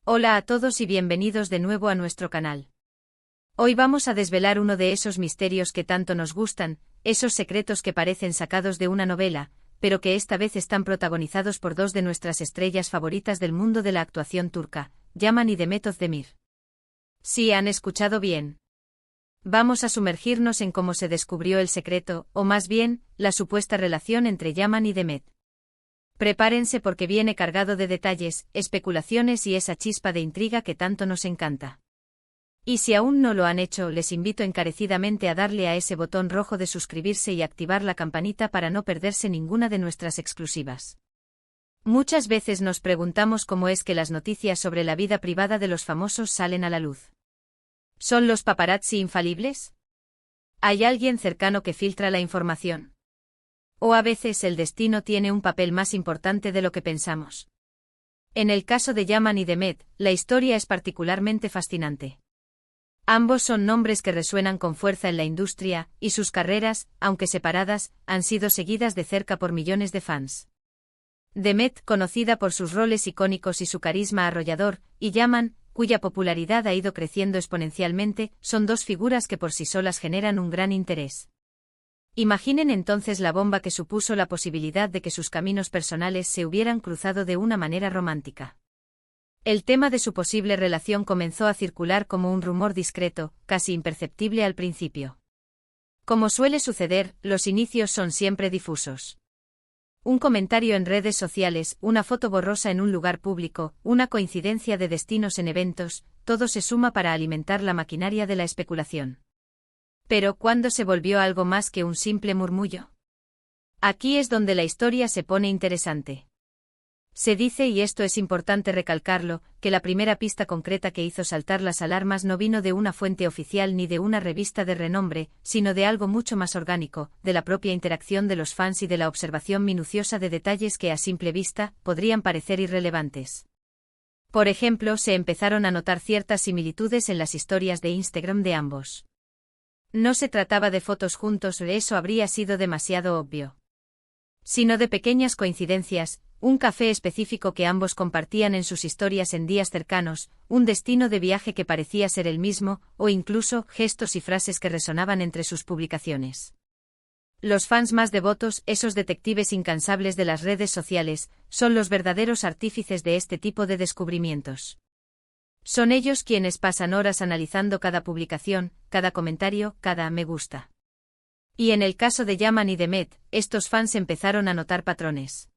Hola a todos y bienvenidos de nuevo a nuestro canal. Hoy vamos a desvelar uno de esos misterios que tanto nos gustan, esos secretos que parecen sacados de una novela, pero que esta vez están protagonizados por dos de nuestras estrellas favoritas del mundo de la actuación turca, Yaman y Demet Özdemir. Sí, han escuchado bien. Vamos a sumergirnos en cómo se descubrió el secreto, o más bien, la supuesta relación entre Yaman y Demet. Prepárense porque viene cargado de detalles, especulaciones y esa chispa de intriga que tanto nos encanta. Y si aún no lo han hecho, les invito encarecidamente a darle a ese botón rojo de suscribirse y activar la campanita para no perderse ninguna de nuestras exclusivas. Muchas veces nos preguntamos cómo es que las noticias sobre la vida privada de los famosos salen a la luz. ¿Son los paparazzi infalibles? ¿Hay alguien cercano que filtra la información? O a veces el destino tiene un papel más importante de lo que pensamos. En el caso de Yaman y Demet, la historia es particularmente fascinante. Ambos son nombres que resuenan con fuerza en la industria, y sus carreras, aunque separadas, han sido seguidas de cerca por millones de fans. Demet, conocida por sus roles icónicos y su carisma arrollador, y Yaman, cuya popularidad ha ido creciendo exponencialmente, son dos figuras que por sí solas generan un gran interés. Imaginen entonces la bomba que supuso la posibilidad de que sus caminos personales se hubieran cruzado de una manera romántica. El tema de su posible relación comenzó a circular como un rumor discreto, casi imperceptible al principio. Como suele suceder, los inicios son siempre difusos. Un comentario en redes sociales, una foto borrosa en un lugar público, una coincidencia de destinos en eventos, todo se suma para alimentar la maquinaria de la especulación. Pero ¿cuándo se volvió algo más que un simple murmullo? Aquí es donde la historia se pone interesante. Se dice, y esto es importante recalcarlo, que la primera pista concreta que hizo saltar las alarmas no vino de una fuente oficial ni de una revista de renombre, sino de algo mucho más orgánico, de la propia interacción de los fans y de la observación minuciosa de detalles que a simple vista podrían parecer irrelevantes. Por ejemplo, se empezaron a notar ciertas similitudes en las historias de Instagram de ambos. No se trataba de fotos juntos, eso habría sido demasiado obvio. Sino de pequeñas coincidencias, un café específico que ambos compartían en sus historias en días cercanos, un destino de viaje que parecía ser el mismo, o incluso gestos y frases que resonaban entre sus publicaciones. Los fans más devotos, esos detectives incansables de las redes sociales, son los verdaderos artífices de este tipo de descubrimientos. Son ellos quienes pasan horas analizando cada publicación, cada comentario, cada me gusta. Y en el caso de Yaman y Demet, estos fans empezaron a notar patrones.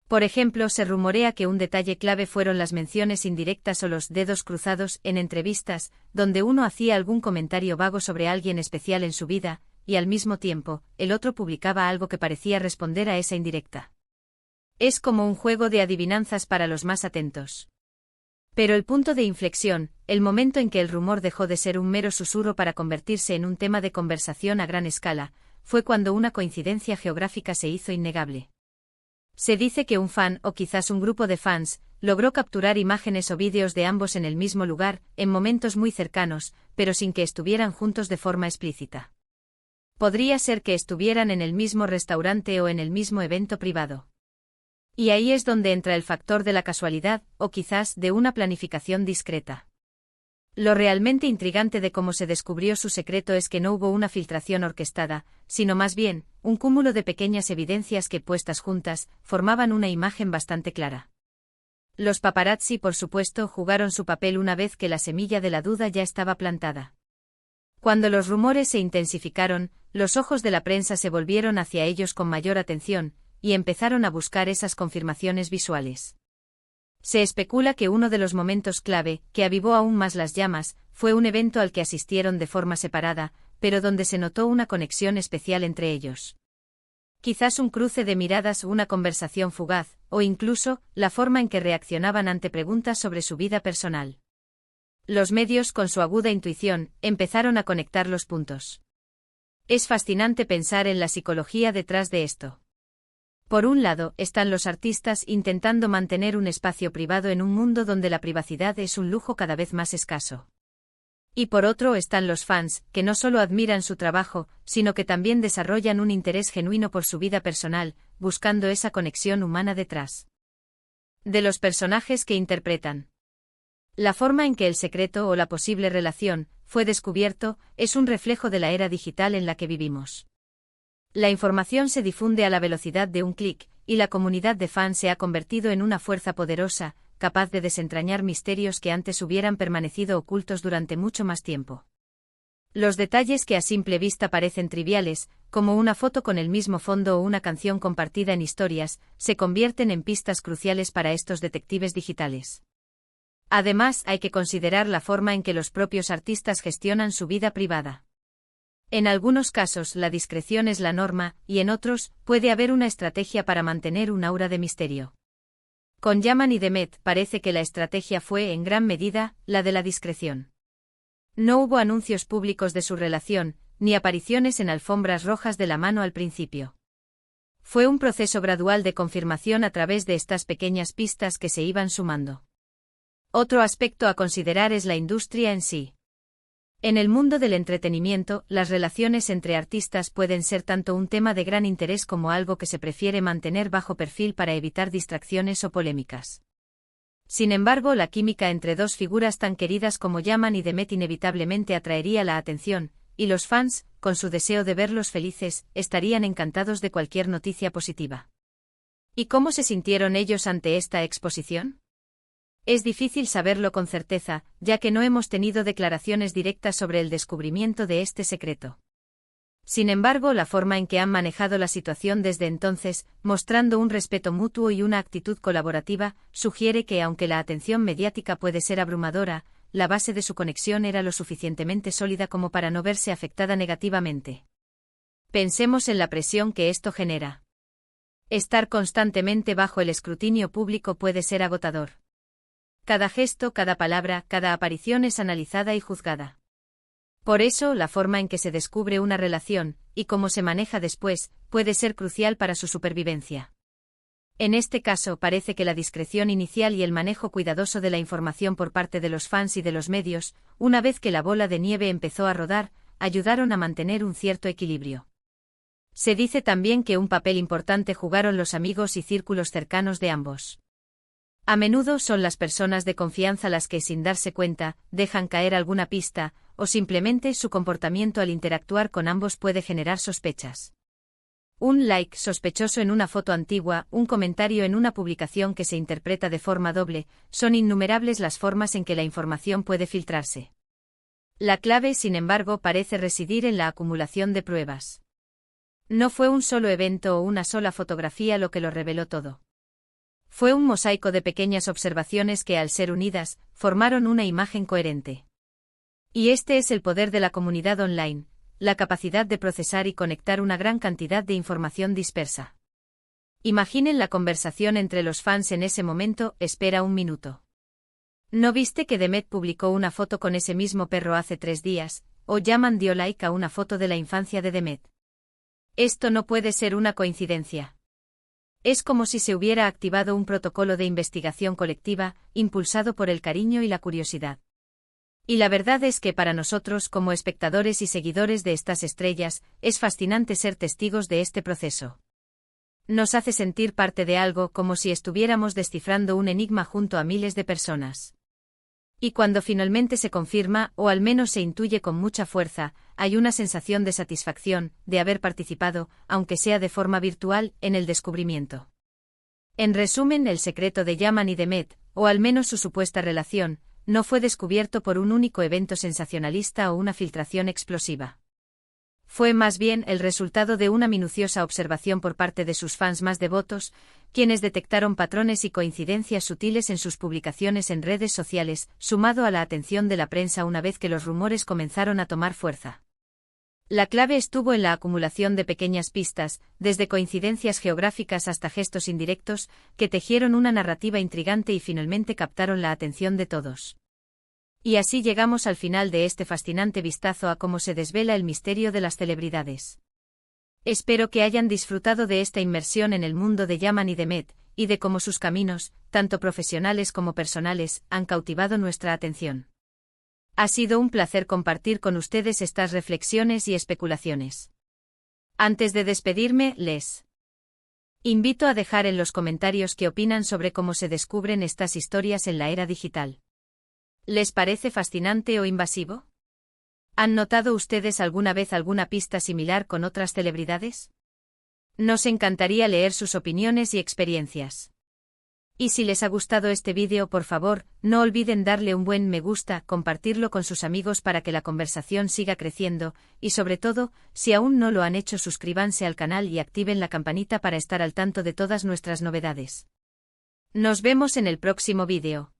Por ejemplo, se rumorea que un detalle clave fueron las menciones indirectas o los dedos cruzados en entrevistas, donde uno hacía algún comentario vago sobre alguien especial en su vida, y al mismo tiempo, el otro publicaba algo que parecía responder a esa indirecta. Es como un juego de adivinanzas para los más atentos. Pero el punto de inflexión, el momento en que el rumor dejó de ser un mero susurro para convertirse en un tema de conversación a gran escala, fue cuando una coincidencia geográfica se hizo innegable. Se dice que un fan, o quizás un grupo de fans, logró capturar imágenes o vídeos de ambos en el mismo lugar, en momentos muy cercanos, pero sin que estuvieran juntos de forma explícita. Podría ser que estuvieran en el mismo restaurante o en el mismo evento privado. Y ahí es donde entra el factor de la casualidad, o quizás de una planificación discreta. Lo realmente intrigante de cómo se descubrió su secreto es que no hubo una filtración orquestada, sino más bien, un cúmulo de pequeñas evidencias que, puestas juntas, formaban una imagen bastante clara. Los paparazzi, por supuesto, jugaron su papel una vez que la semilla de la duda ya estaba plantada. Cuando los rumores se intensificaron, los ojos de la prensa se volvieron hacia ellos con mayor atención, y empezaron a buscar esas confirmaciones visuales. Se especula que uno de los momentos clave, que avivó aún más las llamas, fue un evento al que asistieron de forma separada, pero donde se notó una conexión especial entre ellos. Quizás un cruce de miradas, una conversación fugaz, o incluso, la forma en que reaccionaban ante preguntas sobre su vida personal. Los medios, con su aguda intuición, empezaron a conectar los puntos. Es fascinante pensar en la psicología detrás de esto. Por un lado, están los artistas intentando mantener un espacio privado en un mundo donde la privacidad es un lujo cada vez más escaso. Y por otro están los fans, que no solo admiran su trabajo, sino que también desarrollan un interés genuino por su vida personal, buscando esa conexión humana detrás de los personajes que interpretan. La forma en que el secreto o la posible relación fue descubierto es un reflejo de la era digital en la que vivimos. La información se difunde a la velocidad de un clic, y la comunidad de fans se ha convertido en una fuerza poderosa, capaz de desentrañar misterios que antes hubieran permanecido ocultos durante mucho más tiempo. Los detalles que a simple vista parecen triviales, como una foto con el mismo fondo o una canción compartida en historias, se convierten en pistas cruciales para estos detectives digitales. Además, hay que considerar la forma en que los propios artistas gestionan su vida privada. En algunos casos la discreción es la norma, y en otros, puede haber una estrategia para mantener un aura de misterio. Con Yaman y Demet parece que la estrategia fue en gran medida la de la discreción. No hubo anuncios públicos de su relación, ni apariciones en alfombras rojas de la mano al principio. Fue un proceso gradual de confirmación a través de estas pequeñas pistas que se iban sumando. Otro aspecto a considerar es la industria en sí. En el mundo del entretenimiento, las relaciones entre artistas pueden ser tanto un tema de gran interés como algo que se prefiere mantener bajo perfil para evitar distracciones o polémicas. Sin embargo, la química entre dos figuras tan queridas como Yaman y Demet inevitablemente atraería la atención, y los fans, con su deseo de verlos felices, estarían encantados de cualquier noticia positiva. ¿Y cómo se sintieron ellos ante esta exposición? Es difícil saberlo con certeza, ya que no hemos tenido declaraciones directas sobre el descubrimiento de este secreto. Sin embargo, la forma en que han manejado la situación desde entonces, mostrando un respeto mutuo y una actitud colaborativa, sugiere que aunque la atención mediática puede ser abrumadora, la base de su conexión era lo suficientemente sólida como para no verse afectada negativamente. Pensemos en la presión que esto genera. Estar constantemente bajo el escrutinio público puede ser agotador. Cada gesto, cada palabra, cada aparición es analizada y juzgada. Por eso, la forma en que se descubre una relación, y cómo se maneja después, puede ser crucial para su supervivencia. En este caso, parece que la discreción inicial y el manejo cuidadoso de la información por parte de los fans y de los medios, una vez que la bola de nieve empezó a rodar, ayudaron a mantener un cierto equilibrio. Se dice también que un papel importante jugaron los amigos y círculos cercanos de ambos. A menudo son las personas de confianza las que, sin darse cuenta, dejan caer alguna pista, o simplemente su comportamiento al interactuar con ambos puede generar sospechas. Un like sospechoso en una foto antigua, un comentario en una publicación que se interpreta de forma doble, son innumerables las formas en que la información puede filtrarse. La clave, sin embargo, parece residir en la acumulación de pruebas. No fue un solo evento o una sola fotografía lo que lo reveló todo. Fue un mosaico de pequeñas observaciones que, al ser unidas, formaron una imagen coherente. Y este es el poder de la comunidad online, la capacidad de procesar y conectar una gran cantidad de información dispersa. Imaginen la conversación entre los fans en ese momento. Espera un minuto. ¿No viste que Demet publicó una foto con ese mismo perro hace 3 días, o Yaman dio like a una foto de la infancia de Demet? Esto no puede ser una coincidencia. Es como si se hubiera activado un protocolo de investigación colectiva, impulsado por el cariño y la curiosidad. Y la verdad es que para nosotros, como espectadores y seguidores de estas estrellas, es fascinante ser testigos de este proceso. Nos hace sentir parte de algo, como si estuviéramos descifrando un enigma junto a miles de personas. Y cuando finalmente se confirma, o al menos se intuye con mucha fuerza, hay una sensación de satisfacción, de haber participado, aunque sea de forma virtual, en el descubrimiento. En resumen, el secreto de Yaman y Demet, o al menos su supuesta relación, no fue descubierto por un único evento sensacionalista o una filtración explosiva. Fue más bien el resultado de una minuciosa observación por parte de sus fans más devotos, quienes detectaron patrones y coincidencias sutiles en sus publicaciones en redes sociales, sumado a la atención de la prensa una vez que los rumores comenzaron a tomar fuerza. La clave estuvo en la acumulación de pequeñas pistas, desde coincidencias geográficas hasta gestos indirectos, que tejieron una narrativa intrigante y finalmente captaron la atención de todos. Y así llegamos al final de este fascinante vistazo a cómo se desvela el misterio de las celebridades. Espero que hayan disfrutado de esta inmersión en el mundo de Yaman y Demet, y de cómo sus caminos, tanto profesionales como personales, han cautivado nuestra atención. Ha sido un placer compartir con ustedes estas reflexiones y especulaciones. Antes de despedirme, les invito a dejar en los comentarios qué opinan sobre cómo se descubren estas historias en la era digital. ¿Les parece fascinante o invasivo? ¿Han notado ustedes alguna vez alguna pista similar con otras celebridades? Nos encantaría leer sus opiniones y experiencias. Y si les ha gustado este vídeo, por favor, no olviden darle un buen me gusta, compartirlo con sus amigos para que la conversación siga creciendo, y sobre todo, si aún no lo han hecho, suscríbanse al canal y activen la campanita para estar al tanto de todas nuestras novedades. Nos vemos en el próximo vídeo.